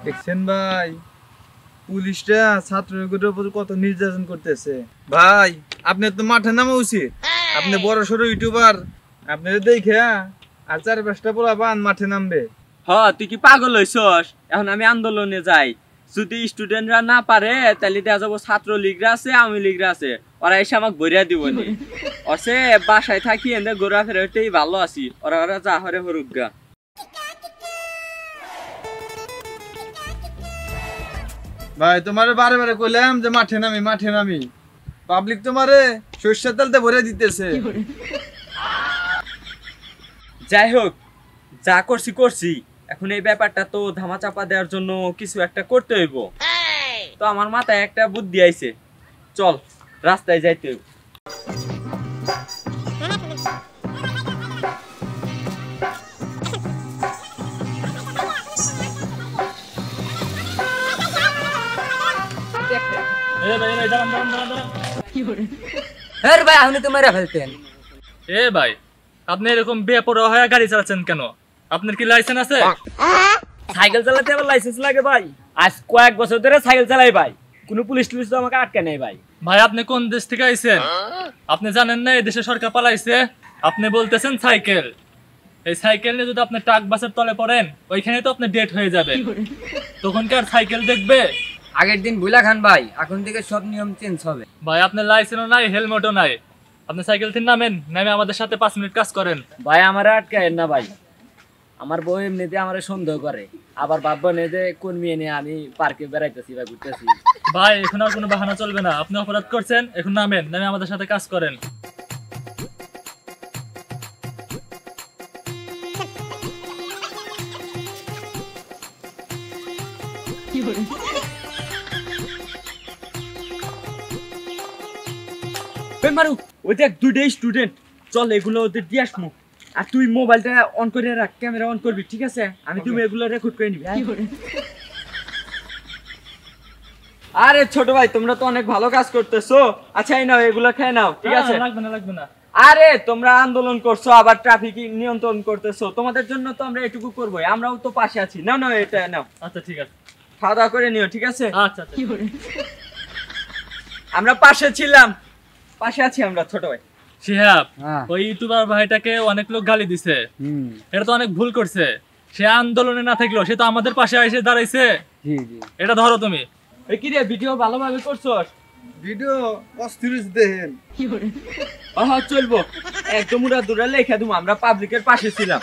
দেখছেন ভাই, পুলিশরা ছাত্রদের উপর কত নির্যাতন করতেছে। ভাই আপনার তো মাঠে নামা উচিত, আপনি বড় সড়ো ইউটিউবার, আপনি দেখে আর 4-5টা পোলাপান মাঠে নামবে। তুই কি পাগল হইছস? এখন আমি আন্দোলনে যাই, যদি স্টুডেন্টরা না পারে তাহলে দেখা যাবো ছাত্র লীগরা আছে, আওয়ামী লীগরা আছে, ওরা এসে আমাকে ভরিয়া দিবনি। অসে বাসায় থাকি এনে ঘোরা ফেরাতেই ভালো আছি, ওরা যা হরে হরুক গা। ভাই তোমারে বারে বারে কইলাম যে মাঠে নামি, পাবলিক তোমারে সরষের তেলতে ভরে দিতেছে। যাই হোক, যা করছি, এখন এই ব্যাপারটা তো ধামা চাপা দেওয়ার জন্য কিছু একটা করতে হইব। তো আমার মাথায় একটা বুদ্ধি আইছে, চল রাস্তায় যাইতে হইব। ভাই আপনি তো মেরে ফেলতেন। ভাই আপনি এরকম বেপরোয়া হয়ে গাড়ি চালাচ্ছেন কেন? আপনার কি লাইসেন্স আছে? সাইকেল চালাতে আবার লাইসেন্স লাগে ভাই? আজ কয়েক বছর ধরে সাইকেল চালাই ভাই, কোনো পুলিশ তো আমাকে আটকে নেই ভাই। ভাই আপনি কোন দেশ থেকে আইছেন? আপনি জানেন না এই দেশে সরকার পালাইছে? আপনি বলতেছেন সাইকেল, এই সাইকেল নিয়ে যদি আপনি ট্রাক বাসের তলে পড়েন ওইখানে তো আপনি ডেট হয়ে যাবে, তখন কি আর সাইকেল দেখবে? আগের দিন ভুলা খান ভাই, এখন থেকে সব নিয়ম চেঞ্জ হবে। ভাই আপনার লাইসেন্সও নাই, হেলমেটও নাই, আপনি সাইকেল থেকে নামেন, নামে আমাদের সাথে 5 মিনিট কাজ করেন। ভাই আমার আটকায় না ভাই, আমার বউ এমনিতে আমার সন্দেহ করে, আবার ভাববো না যে কোন মেয়ে নিয়ে আমি পার্কে বেড়াইতেছি বা ঘুরতেছি। ভাই এখন আর কোনো বাহানা চলবে না, আপনি অপরাধ করছেন, এখন নামেন, নামে আমাদের সাথে কাজ করেন। মারু ওই দেখ দুইটাই স্টুডেন্ট, চল এগুলো ওদের দিয়ে আসমু। আর তুই মোবাইলটা অন করে রাখ, ক্যামেরা অন করবি, ঠিক আছে? আমি তুমি এগুলো রেকর্ড করে নিবি। আরে ছোট ভাই তোমরা তো অনেক ভালো কাজ করতেছো, আচ্ছা এই নাও এগুলো খেয়ে নাও, ঠিক আছে? লাগবে না। আরে তোমরা আন্দোলন করছো, আবার ট্রাফিক নিয়ন্ত্রণ করতেছো, তোমাদের জন্য তো আমরা এটুকু করবোই, আমরাও তো পাশে আছি। নাও নাও এটা নাও। আচ্ছা ঠিক আছে, খাওয়া দাওয়া করে নিও, ঠিক আছে? আচ্ছা। আমরা পাশে ছিলাম, পাশে আছি আমরা ছোট ভাই। শিহাব, ওই ইউটিউবার ভাইটাকে অনেক লোক গালি দিছে, এটা তো অনেক ভুল করছে। সে আন্দোলনে না থাকলো, সে তো আমাদের পাশে এসে দাঁড়াইছে। এটা ধরো তুমি। এই কি রে, ভিডিও ভালোভাবে করছস? ভিডিও অস্থির দেখেন। চলবো একদম উড়া দূরে লেখা দিমু, আমরা পাবলিকের পাশে ছিলাম।